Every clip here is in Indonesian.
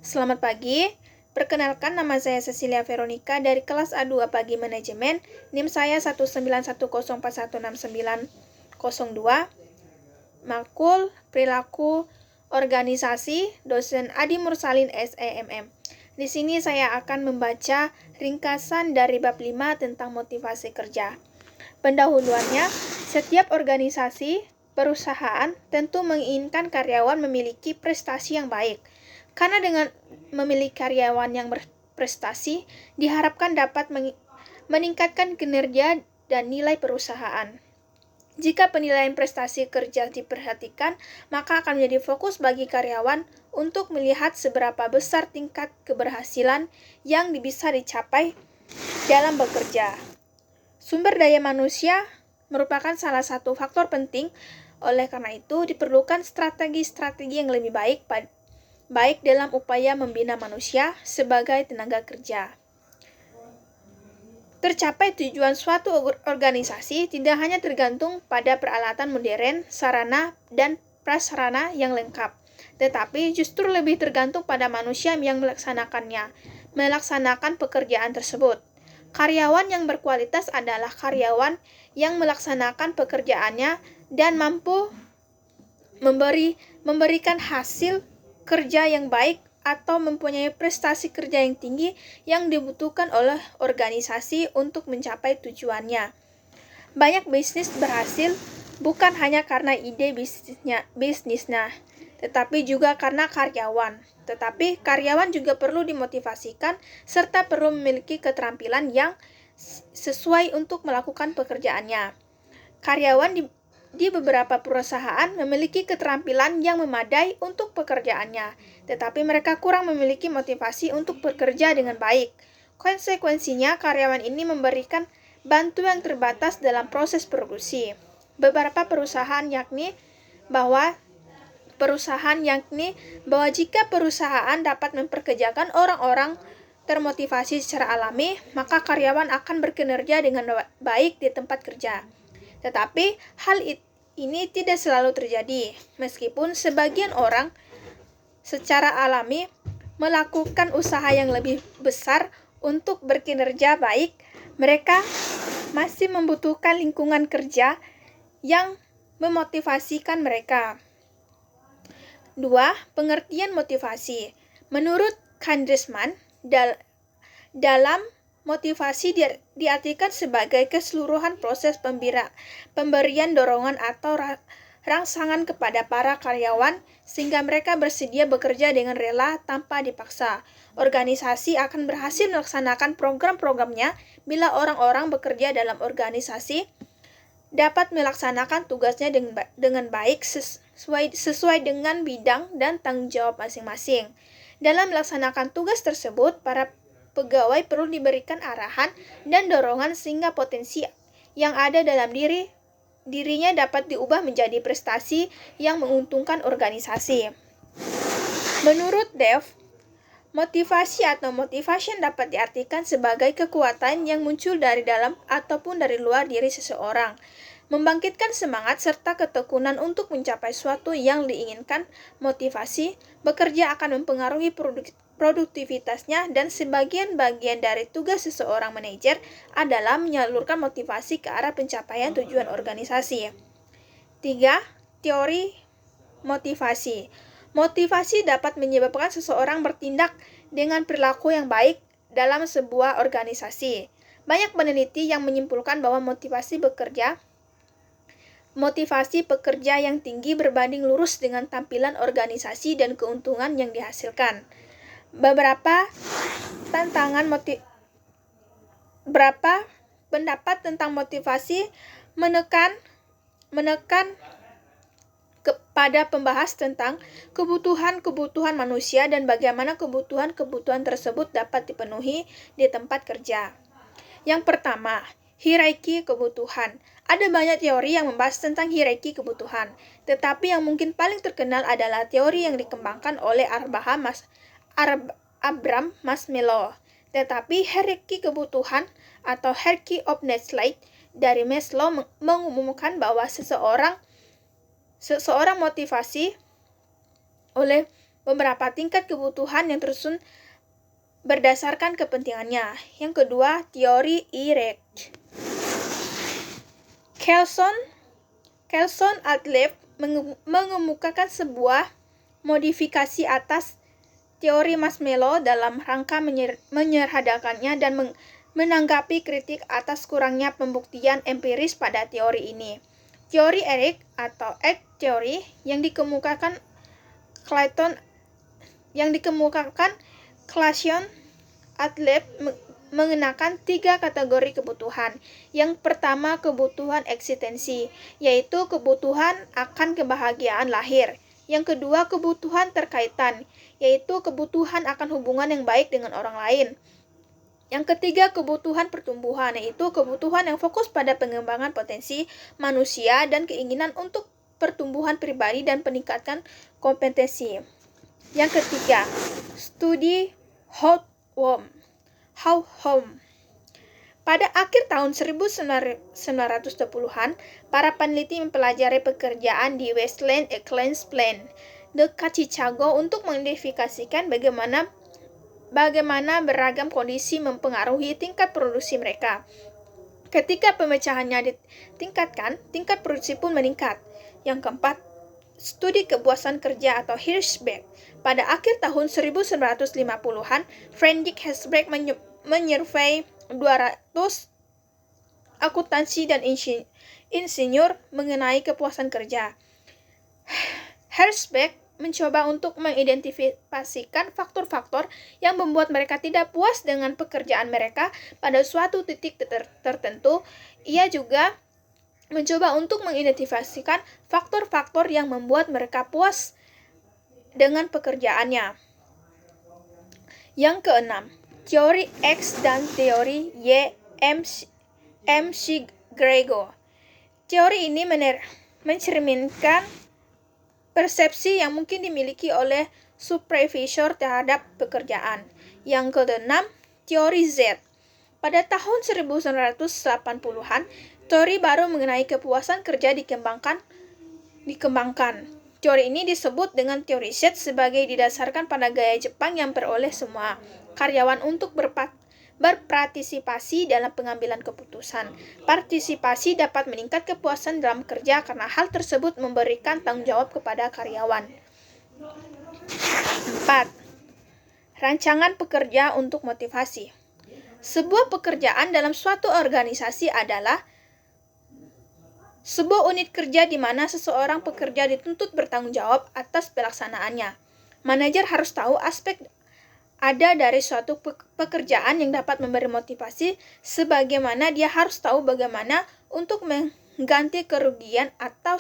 Selamat pagi, perkenalkan nama saya Cecilia Veronica dari kelas A2 Pagi Manajemen, NIM saya 19104169902, Makul, Perilaku, Organisasi, dosen Adi Mursalin SEMM. Di sini saya akan membaca ringkasan dari bab 5 tentang motivasi kerja. Pendahuluannya, setiap organisasi, perusahaan tentu menginginkan karyawan memiliki prestasi yang baik. Karena dengan memiliki karyawan yang berprestasi, diharapkan dapat meningkatkan kinerja dan nilai perusahaan. Jika penilaian prestasi kerja diperhatikan, maka akan menjadi fokus bagi karyawan untuk melihat seberapa besar tingkat keberhasilan yang bisa dicapai dalam bekerja. Sumber daya manusia merupakan salah satu faktor penting, oleh karena itu diperlukan strategi-strategi yang lebih baik dalam upaya membina manusia sebagai tenaga kerja. Tercapai tujuan suatu organisasi tidak hanya tergantung pada peralatan modern, sarana, dan prasarana yang lengkap, tetapi justru lebih tergantung pada manusia yang melaksanakan pekerjaan tersebut. Karyawan yang berkualitas adalah karyawan yang melaksanakan pekerjaannya dan mampu memberikan hasil kerja yang baik atau mempunyai prestasi kerja yang tinggi yang dibutuhkan oleh organisasi untuk mencapai tujuannya. Banyak bisnis berhasil bukan hanya karena ide bisnisnya, tetapi juga karena karyawan. Tetapi karyawan juga perlu dimotivasikan serta perlu memiliki keterampilan yang sesuai untuk melakukan pekerjaannya. Karyawan di beberapa perusahaan memiliki keterampilan yang memadai untuk pekerjaannya, tetapi mereka kurang memiliki motivasi untuk bekerja dengan baik. Konsekuensinya, karyawan ini memberikan bantuan terbatas dalam proses produksi. Beberapa perusahaan yakni bahwa jika perusahaan dapat memperkerjakan orang-orang termotivasi secara alami, maka karyawan akan berkinerja dengan baik di tempat kerja. Tetapi hal ini tidak selalu terjadi, meskipun sebagian orang secara alami melakukan usaha yang lebih besar untuk berkinerja baik, mereka masih membutuhkan lingkungan kerja yang memotivasikan mereka. 2. Pengertian motivasi. Menurut Kandresman, dalam motivasi diartikan sebagai keseluruhan proses pemberian dorongan atau rangsangan kepada para karyawan sehingga mereka bersedia bekerja dengan rela tanpa dipaksa. Organisasi akan berhasil melaksanakan program-programnya bila orang-orang bekerja dalam organisasi dapat melaksanakan tugasnya dengan baik sesuai dengan bidang dan tanggung jawab masing-masing. Dalam melaksanakan tugas tersebut, para pegawai perlu diberikan arahan dan dorongan sehingga potensi yang ada dalam dirinya dapat diubah menjadi prestasi yang menguntungkan organisasi. Menurut Dev, motivasi atau motivation dapat diartikan sebagai kekuatan yang muncul dari dalam ataupun dari luar diri seseorang, membangkitkan semangat serta ketekunan untuk mencapai sesuatu yang diinginkan. Motivasi bekerja akan mempengaruhi produktivitasnya dan sebagian dari tugas seseorang manajer adalah menyalurkan motivasi ke arah pencapaian tujuan organisasi. 3. Teori motivasi. Motivasi dapat menyebabkan seseorang bertindak dengan perilaku yang baik dalam sebuah organisasi. Banyak peneliti yang menyimpulkan bahwa motivasi pekerja yang tinggi berbanding lurus dengan tampilan organisasi dan keuntungan yang dihasilkan. Beberapa pendapat tentang motivasi menekan kepada pembahas tentang kebutuhan manusia dan bagaimana kebutuhan tersebut dapat dipenuhi di tempat kerja. Yang pertama, hierarki kebutuhan. Ada banyak teori yang membahas tentang hierarki kebutuhan, tetapi yang mungkin paling terkenal adalah teori yang dikembangkan oleh Abraham Maslow. Tetapi hierarki kebutuhan atau hierarchy of needs dari Maslow mengumumkan bahwa seseorang motivasi oleh beberapa tingkat kebutuhan yang tersusun berdasarkan kepentingannya. Yang kedua, teori Erecht. Kelson Adler mengemukakan sebuah modifikasi atas teori Marshmallow dalam rangka menyederhanakannya dan menanggapi kritik atas kurangnya pembuktian empiris pada teori ini. Teori Erecht atau Eck teori yang dikemukakan Clayton Adler mengenakan 3 kategori kebutuhan. Yang pertama, kebutuhan eksistensi, yaitu kebutuhan akan kebahagiaan lahir. Yang kedua, kebutuhan terkaitan, yaitu kebutuhan akan hubungan yang baik dengan orang lain. Yang ketiga, kebutuhan pertumbuhan, yaitu kebutuhan yang fokus pada pengembangan potensi manusia dan keinginan untuk pertumbuhan pribadi dan peningkatan kompetensi. Yang ketiga, studi Hawthorne. Pada akhir tahun 1920-an, para peneliti mempelajari pekerjaan di Westland Eccles Plain dekat Chicago untuk mengidentifikasikan bagaimana beragam kondisi mempengaruhi tingkat produksi mereka. Ketika pemecahannya ditingkatkan, tingkat produksi pun meningkat. Yang keempat, studi kepuasan kerja atau Hirschberg. Pada akhir tahun 1950-an, Friedrich Hirschberg menyurvei 200 akuntansi dan insinyur mengenai kepuasan kerja. Hirschberg mencoba untuk mengidentifikasikan faktor-faktor yang membuat mereka tidak puas dengan pekerjaan mereka pada suatu titik tertentu. Ia juga mencoba untuk mengidentifikasikan faktor-faktor yang membuat mereka puas dengan pekerjaannya. Yang keenam, teori X dan teori Y McGregor. Teori ini mencerminkan persepsi yang mungkin dimiliki oleh supervisor terhadap pekerjaan. Yang keenam, teori Z. Pada tahun 1980-an, teori baru mengenai kepuasan kerja dikembangkan. Teori ini disebut dengan teori Z sebagai didasarkan pada gaya Jepang yang peroleh semua karyawan untuk berpartisipasi dalam pengambilan keputusan. Partisipasi dapat meningkat kepuasan dalam kerja karena hal tersebut memberikan tanggung jawab kepada karyawan. 4. Rancangan pekerja untuk motivasi. Sebuah pekerjaan dalam suatu organisasi adalah sebuah unit kerja di mana seseorang pekerja dituntut bertanggung jawab atas pelaksanaannya. Manajer harus tahu aspek ada dari suatu pekerjaan yang dapat memberi motivasi, sebagaimana dia harus tahu bagaimana untuk mengganti kerugian atau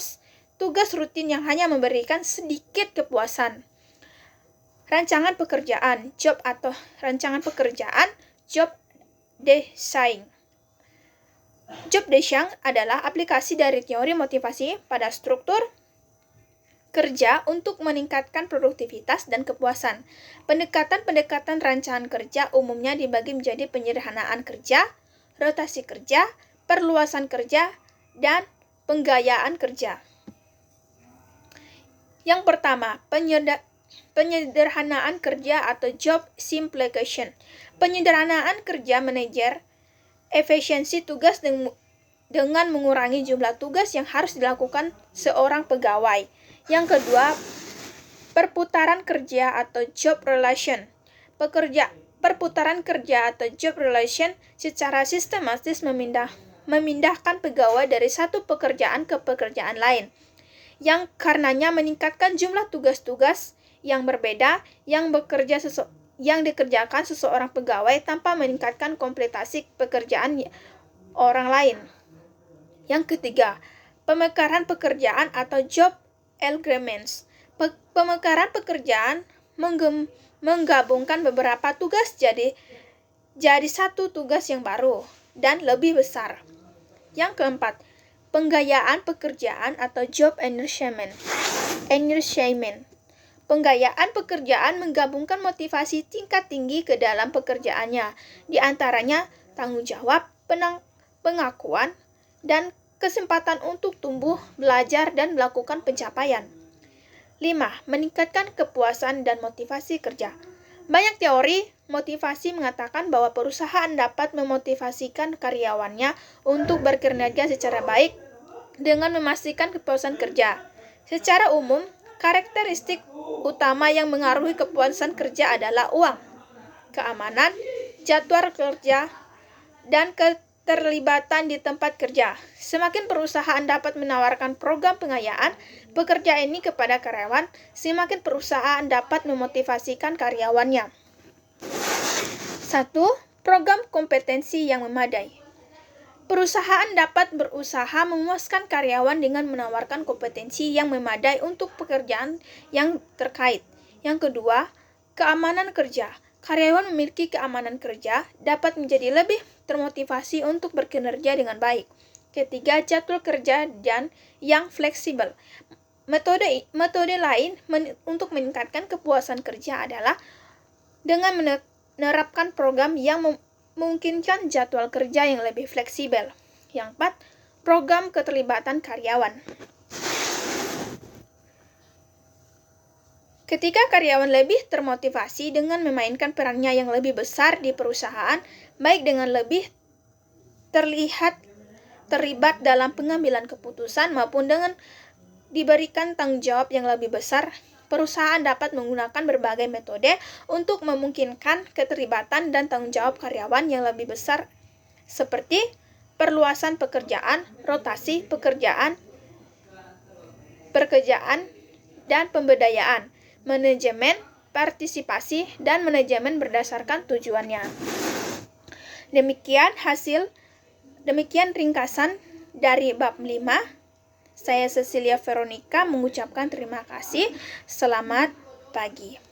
tugas rutin yang hanya memberikan sedikit kepuasan. Rancangan pekerjaan, job design. Job design adalah aplikasi dari teori motivasi pada struktur kerja untuk meningkatkan produktivitas dan kepuasan. Pendekatan rancangan kerja umumnya dibagi menjadi penyederhanaan kerja, rotasi kerja, perluasan kerja, dan penggayaan kerja. Yang pertama, penyederhanaan kerja atau job simplification. Penyederhanaan kerja manajer efisiensi tugas dengan mengurangi jumlah tugas yang harus dilakukan seorang pegawai. Yang kedua, perputaran kerja atau job relation. Perputaran kerja atau job relation secara sistematis memindahkan pegawai dari satu pekerjaan ke pekerjaan lain, yang karenanya meningkatkan jumlah tugas-tugas yang berbeda yang dikerjakan seseorang pegawai tanpa meningkatkan kompleksity pekerjaan orang lain. Yang ketiga, pemekaran pekerjaan atau job aggregations. Pemekaran pekerjaan menggabungkan beberapa tugas jadi satu tugas yang baru dan lebih besar. Yang keempat, penggayaan pekerjaan atau job enrichment. Penggayaan pekerjaan menggabungkan motivasi tingkat tinggi ke dalam pekerjaannya, di antaranya tanggung jawab, pengakuan, dan kesempatan untuk tumbuh, belajar, dan melakukan pencapaian. 5. Meningkatkan kepuasan dan motivasi kerja. Banyak teori motivasi mengatakan bahwa perusahaan dapat memotivasikan karyawannya untuk bekerja secara baik dengan memastikan kepuasan kerja. Secara umum, karakteristik utama yang mengaruhi kepuasan kerja adalah uang, keamanan, jadwal kerja, dan keterlibatan di tempat kerja. Semakin perusahaan dapat menawarkan program pengayaan pekerja ini kepada karyawan, semakin perusahaan dapat memotivasikan karyawannya. 1. Program kompetensi yang memadai. Perusahaan dapat berusaha memuaskan karyawan dengan menawarkan kompetensi yang memadai untuk pekerjaan yang terkait. Yang kedua, keamanan kerja. Karyawan memiliki keamanan kerja dapat menjadi lebih termotivasi untuk bekerja dengan baik. Ketiga, jadwal kerja dan yang fleksibel. Metode lain untuk meningkatkan kepuasan kerja adalah dengan menerapkan program yang memungkinkan jadwal kerja yang lebih fleksibel. Yang 4, program keterlibatan karyawan. Ketika karyawan lebih termotivasi dengan memainkan perannya yang lebih besar di perusahaan, baik dengan lebih terlibat dalam pengambilan keputusan maupun dengan diberikan tanggung jawab yang lebih besar, perusahaan dapat menggunakan berbagai metode untuk memungkinkan keterlibatan dan tanggung jawab karyawan yang lebih besar, seperti perluasan pekerjaan, rotasi pekerjaan, dan pemberdayaan, manajemen partisipasi, dan manajemen berdasarkan tujuannya. Demikian ringkasan dari bab 5. Saya Cecilia Veronica mengucapkan terima kasih. Selamat pagi.